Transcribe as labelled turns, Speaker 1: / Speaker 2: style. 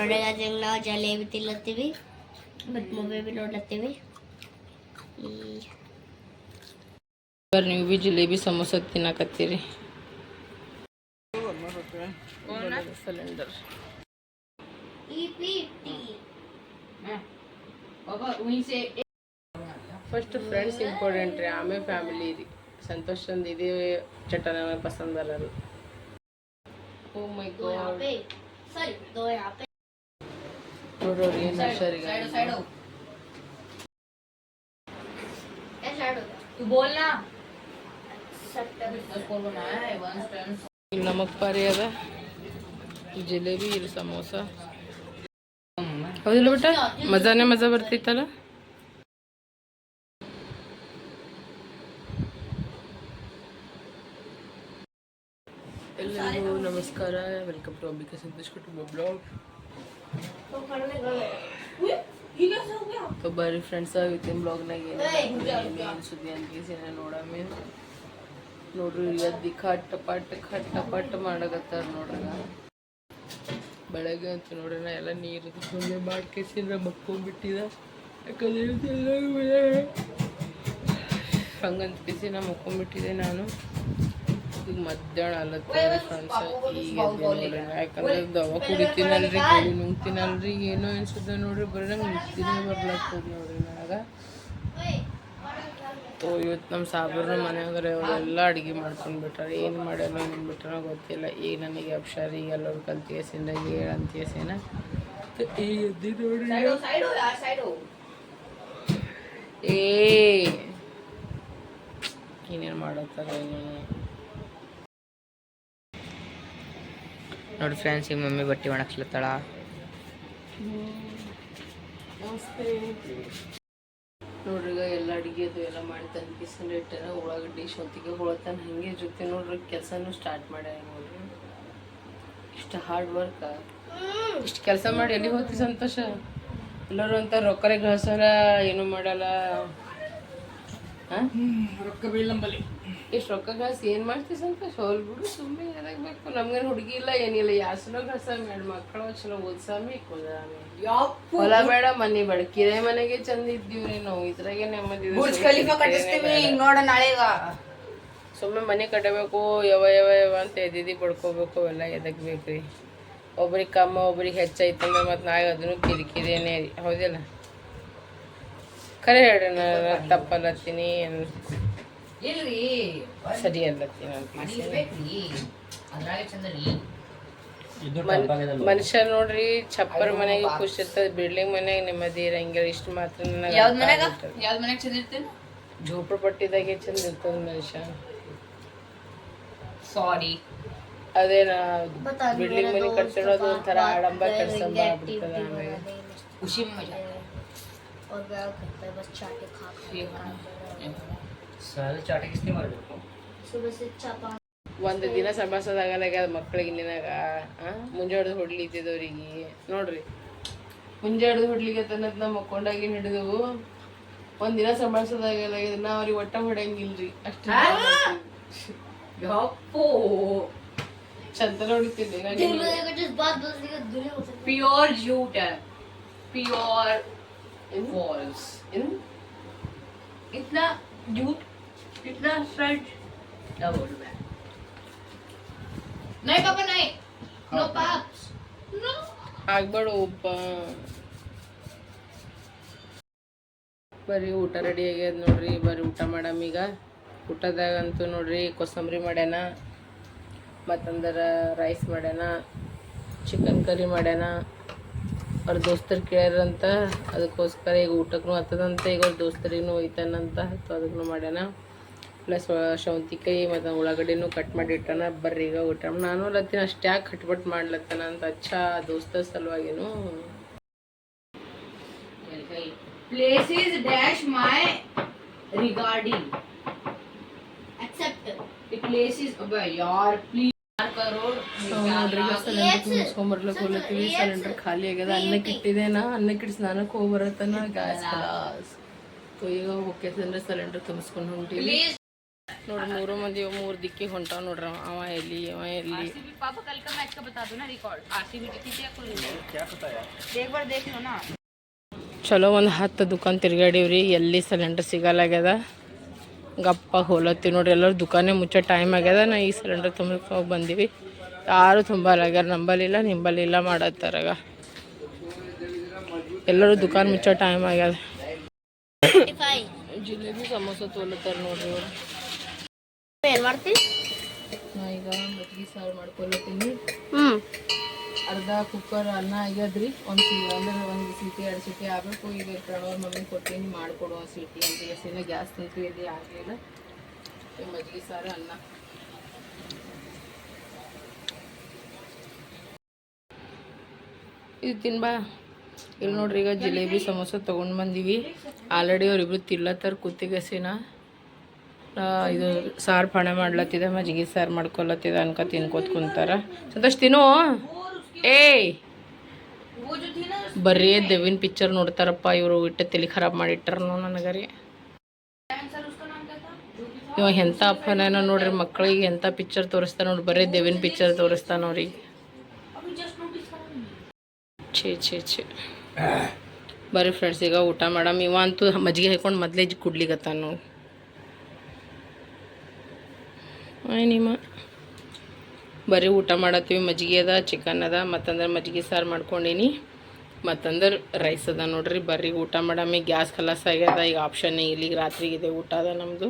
Speaker 1: ನೋಡಿ ಅದ್ರಲ್ಲಿ ನಾವು ಜಲೇಬಿ ತಿನ್ಲತ್ತೀವಿ ಮತ್ತು ಮೊಬೈಲ್ ಬಿ ನೋಡ್ಲತ್ತೀವಿ.
Speaker 2: ನೀವು ಬಿ ಜಿಲೇಬಿ ಸಮೋಸ ತಿನ್ನಕತ್ತೀರಿ. ಸಿಲಿಂಡರ್ ಫಸ್ಟ್ ಫ್ರೆಂಡ್ಸ್ ಇಂಪಾರ್ಟೆಂಟ್ ರೀ, ಆಮೇಲೆ ಫ್ಯಾಮಿಲಿ ರೀ. ಸಂತೋಷ್ ಚಂದ ಇದೇ ಚಟನ ಪಸಂದ್ ಬರಲ್ಲ. ಓ ಮೈ ಗಾಡ್ ನೋಡ್ರಿ ನರ್ಸರಿಗೆ ಇಲ್ಲಿ ನಮಗ್ ಪಾರಿ ಅದ ಜಿಲೇಬಿ, ಇಲ್ಲಿ ಸಮೋಸ. ಹೌದಿಲ್ಲ ಬಿಟ್ಟ ಮಜಾನೇ ಮಜಾ ಬರ್ತಿತ್ತಲ್ಲ. ಎಲ್ಲರಿಗೂ ನಮಸ್ಕಾರ, ವೆಲ್ಕಮ್ ಟು ಅಂಬಿಕಾ ಸಂತೋಷ್ ಕುಟುಂಬ ಬ್ಲಾಗ್. ಬರ್ರಿ ಫ್ರೆಂಡ್ಸ್, ಇವತ್ತಿನ ಬ್ಲಾಗ್ನಾಗ ಏನು ಸುದ್ದಿ ಅಂತ ನೋಡಮ್ಮೆ. ನೋಡ್ರಿ ಎದ್ದಿ ಖಟ್ ಪಟ್ ಮಾಡಕತ್ತಾರ ನೋಡ್ರಿ. ಬೆಳಗ್ಗೆ ಅಂತ ನೋಡ್ರಿ ನಾ ಎಲ್ಲ ನೀರು ಸುಮ್ಮನೆ ಮಾಡ್ಕೇಸಿಂದ್ರೆ ಮಕ್ಕೊಂಡ್ಬಿಟ್ಟಿದ. ಯಾಕಂದ್ರೆ ಹಂಗಂತ ಕೇಸಿ ನಾ ಮಕ್ಕೊಂಡ್ಬಿಟ್ಟಿದೆ ನಾನು. ಈಗ ಮಧ್ಯಾಹ್ನ ಅಲ್ಲತ್ತೇವೆ ಫ್ರೆಂಡ್ಸ್. ಈಗ ನೋಡ್ರಿ ಯಾಕಂದ್ರೆ ದವಾ ಕುಡಿತೀನಲ್ರಿ, ಗೋಳಿ ನುಂಗ್ತೀನಲ್ರಿ, ಏನೋ ಅನ್ಸುತ್ತೆ ನೋಡ್ರಿ. ಬರೀ ನಂಗೆ ನಿಂತಿನೇ ಬರ್ಲಾಗ್ತದೆ ನೋಡ್ರಿ ನನಗೆ. ಇವತ್ತು ನಮ್ಮ ಸಾಬ್ರ ಮನೆಯಾಗ್ರೆ ಅವರೆಲ್ಲ ಅಡುಗೆ ಮಾಡ್ಕೊಂಡು ಬಿಟ್ಟಾರೆ. ಏನು ಮಾಡ್ಯಾರ ಏನು ಬಿಟ್ಟಾರ ಗೊತ್ತಿಲ್ಲ. ಈಗ ನನಗೆ ಅಪ್ಷಾರ ಈಗ ಎಲ್ಲರೂ ಕಲ್ತಿಯಸಿಂದ ಹೇಳಂತೀಯಸೇನ ಈಗ ಎದ್ದಿ ನೋಡ್ರಿ. ಏನೇನು ಮಾಡತ್ತಾರ ನೋಡಿ ಫ್ರೆಂಡ್ಸ್. ಈಗ ಮಮ್ಮಿ ಬಟ್ಟೆ ಒಣಗ್ಸ್ಲತ್ತಾಳ. ನೋಡ್ರಿ ಈಗ ಎಲ್ಲ ಅಡುಗೆದು ಎಲ್ಲ ಮಾಡಿ ತಂದು ಕಿಸನ್ ಇಟ್ಟಾರ. ಉಳ್ಳಾಗಡ್ಡಿ ಶೊಂತಿಗೆ ಹೊಳತಾನ ಹಂಗೆ ಜೊತೆ ನೋಡ್ರಿ ಕೆಲಸನೂ ಸ್ಟಾರ್ಟ್ ಮಾಡ್ಯಾರ ನೋಡ್ರಿ. ಇಷ್ಟು ಹಾರ್ಡ್ ವರ್ಕ್, ಇಷ್ಟು ಕೆಲಸ ಮಾಡಿ ಎಲ್ಲಿ ಹೋಗ್ತಿ ಸಂತೋಷ? ಎಲ್ಲರೂ ಅಂತ ರೊಕ್ಕರೆ ಗಳಿಸಾರ, ಏನೂ ಮಾಡಲ್ಲ. ರೊಕ್ಕ ಬೀಳಂಬಲ್ಲಿ ಇಷ್ಟು ರೊಕ್ಕ ಗಳಿಸಿ ಏನು ಮಾಡ್ತೀವಿ ಸಂತೋಷ? ಹೋಲ್ ಬಿಡು ಸುಮ್ಮನೆ ಏನಾಗಬೇಕು. ನಮ್ಗೇನು ಹುಡುಗಿ ಇಲ್ಲ ಏನಿಲ್ಲ. ಯಾಸನೋ ಗಳಿಸಾಮಿ, 2 ಮಕ್ಕಳು ಚಲೋ ಓದ್ಸಾಮಿ, ಹೊಲ ಬೇಡ ಮನೆ ಬೇಡ, ಕಿರಾಯಿ ಮನೆಗೆ ಚಂದ ಇದ್ದೀವ್ರಿ ನಾವು. ಇದ್ರಾಗೆ ನೆಮ್ಮದಿ. ಸುಮ್ಮನೆ ಮನೆ ಕಟ್ಟಬೇಕು, ಯವ ಅಂತ ಎದಿದಿ ಬಡ್ಕೋಬೇಕು. ಅವೆಲ್ಲ ಎದಕ್ ಬೇಕ್ರಿ? ಒಬ್ರಿಗೆ ಕಮ್ಮ ಒಬ್ರಿಗೆ ಹೆಚ್ಚೈತಂದ್ರೆ ಮತ್ತು ನಾಳೆ ಅದನ್ನು ಕಿರಿಕಿರಿನೇ ರೀ. ಹೌದಿಲ್ಲ? ಖರೆ ಹೇಳ್ರಿ, ನಾನು ತಪ್ಪಲ್ಲತ್ತೀನಿ ಸರಿ ಅಲ್ಲತ್ತೀನಿ ಮನುಷ್ಯ ನೋಡ್ರಿ. ಛಪ್ಪರ್ ಮನೆಗೆ ಖುಷಿ ಇರ್ತದೆ, ಬಿಲ್ಡಿಂಗ್ ಮನೆಗೆ ನೆಮ್ಮದಿ ಇರಂಗಿಲ್ಲ. ಇಷ್ಟು ಮಾತ್ರ ನನಗೆ ಝೋಪಡಪಟ್ಟಿದಾಗೆ ಚಂದ ಇರ್ತದ ಮನುಷ್ಯ. ಸಾರಿ ಅದೇನಾ ಬಿಲ್ಡಿಂಗ್ ಮನೆ ಕಟ್ಸಿಡೋದು ಒಂಥರ ಆಡಂಬ ಕೆಲಸ ಆಗ್ಬಿಡ್ತದ. ಆಮೇಲೆ ಖುಷಿ ಮಜಾ. ಒಂದು ದಿನ ಸಂಭಾಳ್ಸೋದಾಗಲ್ಲ ಮಕ್ಳಿಗೆ. ನಿನಗ ಮುಂಜಾಡ್ದು ಹೊಡ್ಲಿತ್ತಿದವ್ರಿಗೆ ನೋಡ್ರಿ, ಮುಂಜಾಡ್ದು ಹೊಡ್ಲಿಕ್ಕೆ ತನ್ನತ್ ನಾವು ಮಕ್ಕೊಂಡಾಗಿ ಹಿಡಿದು ಒಂದಿನ ಸಂಭಾಳ್ಸೋದಾಗಲ್ಲ. ನಾ ಅವ್ರಿಗೆ ಒಟ್ಟ ಹೊಡಂಗಿಲ್ರಿ. ಅಷ್ಟು ಚಂದ ನೋಡ್ತಿದ್ದೆ. ಪ್ಯೂರ್ ಜೂಟ್, प्योर फॉल्स इतना झूठ इतना सच क्या बोलूं मैं नहीं पापा नहीं नो पाप्स नो ಆಗ್ಬೇಡಪ್ಪ. ಬರೀ ಊಟ ರೆಡಿ ಆಗ್ಯದ ನೋಡ್ರಿ. ಬರೀ ಊಟ ಮಾಡಮ್ ಈಗ. ಊಟದಾಗಂತೂ ನೋಡ್ರಿ ಕೋಸಂಬರಿ ಮಾಡ್ಯಾನ, ಮತ್ತಂದ್ರೆ ರೈಸ್ ಮಾಡ್ಯಾನ, ಚಿಕನ್ ಕರಿ ಮಾಡ್ಯಾನ. ಅವ್ರ ದೋಸ್ತರು ಕೇಳ್ಯಾರಂತ, ಅದಕ್ಕೋಸ್ಕರ ಈಗ ಊಟಕ್ಕೂ ಹತ್ತದಂತ. ಈಗ ಅವ್ರ ದೋಸ್ತರಿಗೂ ಒಯ್ತಾನಂತ, ಅದಕ್ಕೂ ಮಾಡ್ಯಾನ. ಪ್ಲಸ್ ಸೌಂತಿಕಾಯಿ ಮತ್ತು ಉಳ್ಳಾಗಡ್ಡಿನೂ ಕಟ್ ಮಾಡಿ ಇಟ್ಟಾನ. ಬರ್ರಿ ಈಗ ಊಟ. ನಾನು ಲತ್ತಿನ ಅಷ್ಟ್ಯಾಕೆ ಕಟ್ಬಟ್ಟು ಮಾಡ್ಲತ್ತಾನ ಅಂತ. ಅಚ್ಚಾ ದೋಸ್ತ ಸಲುವಾಗಿನು.
Speaker 3: Place is dash my regarding accept the place is yaar please
Speaker 2: ಮುಗಿಸ್ಕೊಂಬರ್ಲಕ್ಕೆ ಹೋಗ್ಲತ್ತೀವಿ. ಸಿಲಿಂಡರ್ ಖಾಲಿ ಆಗ್ಯದ. ಅನ್ನಕ್ಕೆ ಇಟ್ಟಿದ್ದೇನ, ಅನ್ನಕ್ಕೆ ಇಟ್ಟು ಸ್ನಾನಕ್ಕೆ ಹೋಗಿ ಬರತ್ತನ ಗ್ಯಾಸ್ ಖಲಾಸ್. ಈಗ ಹೋಗ್ತಂದ್ರೆ ಸಿಲಿಂಡರ್ ತುಂಬಿಸ್ಕೊಂಡು ಹೊಂಟೀವಿ. ನೋಡ್ರಿ ಮೂರು ಮಂದಿ ಮೂರು ದಿಕ್ಕಿಗೆ ಹೊಂಟಾವ ನೋಡ್ರಿ ಅವ ಎಲ್ಲಿ
Speaker 3: आरसीबी पापा कल का मैच का बता दो ना रिकॉर्ड आरसीबी जीती थी या कोई नहीं एक बार देख लो ना
Speaker 2: ಚಲೋ ಒಂದು 10 ದುಕಾನ್ ತಿರ್ಗಾಡಿವ್ರಿ ಎಲ್ಲಿ ಸಿಲಿಂಡರ್ ಸಿಗಲ್ಲಾಗ್ಯದ ಗಪ್ಪ ಹೋಲತ್ತೀವಿ ನೋಡ್ರಿ ಎಲ್ಲರೂ ದುಕಾನೇ ಮುಚ್ಚೋ ಟೈಮ್ ಆಗ್ಯದ ನಾ ಈ ಸಿಲಿಂಡರ್ ತುಂಬಕ್ಕೆ ಹೋಗಿ ಬಂದೀವಿ ಯಾರು ತುಂಬಲಾಗ್ಯಾರ ನಂಬಲಿಲ್ಲ ನಿಂಬಲಿಲ್ಲ ಮಾಡತ್ತಾರಾಗ ಎಲ್ಲರೂ ದುಕಾನ್ ಮುಚ್ಚೋ ಟೈಮ್ ಆಗ್ಯದ ಜಿಲೇಬಿ ಸಮೋಸ ತೋಲತ್ತಾರ ನೋಡ್ರಿ ಇವ್ರು
Speaker 1: ಏನ್ ಮಾಡ್ತಿ
Speaker 2: ನಾ ಈಗ ಮಜ್ಜಿಗೆ ಸಾರು ಮಾಡ್ಕೊಳತ್ತೀನಿ
Speaker 1: ಹ್ಮ್
Speaker 2: ಅರ್ಧ ಕುಕ್ಕರ್ ಅನ್ನ ಆಗ್ಯದ್ರಿ ಒಂದು ಸೀಟಿ 2 ಸೀಟಿ ಆಗಬೇಕು ಈಗ ಪ್ರಣವ ಮಮ್ಮಿ ಕೊಡ್ತೀನಿ ಮಾಡಿಕೊಡು ಒಂದು ಸೀಟಿ ಅಂತ ಎಷ್ಟಿನ ಗ್ಯಾಸ್ ನಿಂತು ಇಲ್ಲಿ ಆಗಲಿಲ್ಲ ಮಜ್ಜಿಗೆ ಸಾರು ಅನ್ನ ಇದು ತಿನ್ಬಾ ಇಲ್ಲಿ ನೋಡ್ರಿ ಈಗ ಜಿಲೇಬಿ ಸಮೋಸ ತೊಗೊಂಡು ಬಂದೀವಿ ಆಲ್ರೆಡಿ ಅವ್ರಿಬ್ರು ತಿಲ್ಲತ್ತಾರ ಕೂತಿಗೆಸಿನ ಇದು ಸಾರು ಪಾಣ ಮಾಡ್ಲತ್ತಿದೆ ಮಜ್ಜಿಗೆ ಸಾರು ಮಾಡ್ಕೊಳತ್ತಿದೆ ಅನ್ಕ ತಿನ್ಕೋತ ಕುಂತಾರ ಸಂತೋಷ್ ತಿನ್ನು ಏಯ್ ಬರೀ ದೇವಿನ ಪಿಕ್ಚರ್ ನೋಡ್ತಾರಪ್ಪ ಇವರು ಇಟ್ಟು ತಲೆ ಖರಾಬ್ ಮಾಡಿಟ್ಟಾರ ನನಗರಿ ಇವ ಎಂಥ ಅಪ್ಪನೇನೋ ನೋಡ್ರಿ ಮಕ್ಕಳಿಗೆ ಎಂಥ ಪಿಕ್ಚರ್ ತೋರಿಸ್ತಾನ ನೋಡ್ರಿ ಬರೀ ದೇವಿನ ಪಿಕ್ಚರ್ ತೋರಿಸ್ತಾನ ಅವ್ರಿಗೆ ಛೇ ಬರ್ರಿ ಫ್ರೆಂಡ್ಸ್ ಈಗ ಊಟ ಮಾಡಮ್ ಇವ ಅಂತೂ ಮಜ್ಜಿಗೆ ಹಾಕೊಂಡು ಮೊದಲೇ ಕುಡ್ಲಿಗತ್ತಾನ ನೋಡಿ ನಿಮ್ಮ ಬರೀ ಊಟ ಮಾಡತ್ತೀವಿ ಮಜ್ಜಿಗೆ ಅದ ಚಿಕನ್ ಅದ ಮತ್ತಂದ್ರೆ ಮಜ್ಜಿಗೆ ಸಾರು ಮಾಡ್ಕೊಂಡೀನಿ ಮತ್ತಂದ್ರೆ ರೈಸ್ ಅದ ನೋಡ್ರಿ ಬರ್ರಿ ಊಟ ಮಾಡಮ್ಮಿ ಗ್ಯಾಸ್ ಖಲಾಸ ಆಗ್ಯದ ಈಗ ಆಪ್ಷನ್ ಇಲ್ಲಿಗೆ ರಾತ್ರಿಗಿದೆ ಊಟ ಅದ ನಮ್ಮದು